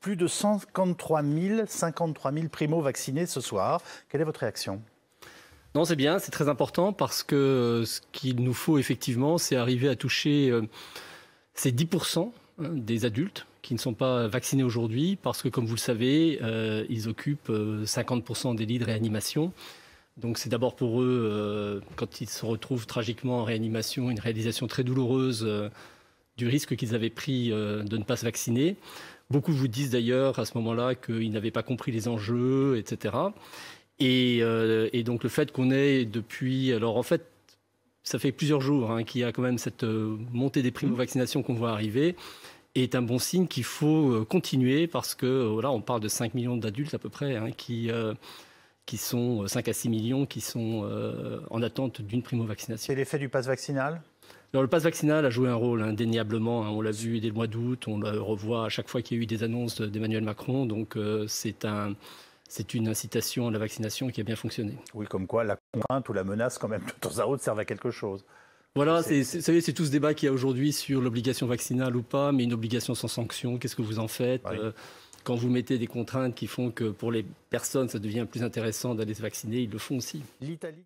Plus de 53 000 primo-vaccinés ce soir. Quelle est votre réaction? Non, c'est bien, c'est très important parce que ce qu'il nous faut effectivement, c'est arriver à toucher ces 10% des adultes qui ne sont pas vaccinés aujourd'hui parce que, comme vous le savez, ils occupent 50% des lits de réanimation. Donc c'est d'abord pour eux, quand ils se retrouvent tragiquement en réanimation, une réalisation très douloureuse du risque qu'ils avaient pris de ne pas se vacciner. Beaucoup vous disent d'ailleurs à ce moment-là qu'ils n'avaient pas compris les enjeux, etc. Et donc le fait qu'on ait depuis... Alors en fait, ça fait plusieurs jours qu'il y a quand même cette montée des primo-vaccinations qu'on voit arriver, est un bon signe qu'il faut continuer parce que là, on parle de 5 millions d'adultes à peu près qui sont 5 à 6 millions qui sont en attente d'une primo-vaccination. C'est l'effet du pass vaccinal? Alors, le pass vaccinal a joué un rôle indéniablement. On l'a vu dès le mois d'août, on le revoit à chaque fois qu'il y a eu des annonces d'Emmanuel Macron. Donc c'est une incitation à la vaccination qui a bien fonctionné. Oui, comme quoi la contrainte ou la menace, quand même, de temps à autre, servent à quelque chose. Voilà, vous savez, c'est tout ce débat qu'il y a aujourd'hui sur l'obligation vaccinale ou pas, mais une obligation sans sanction, qu'est-ce que vous en faites? Oui. Quand vous mettez des contraintes qui font que pour les personnes, ça devient plus intéressant d'aller se vacciner, ils le font aussi. L'Italie.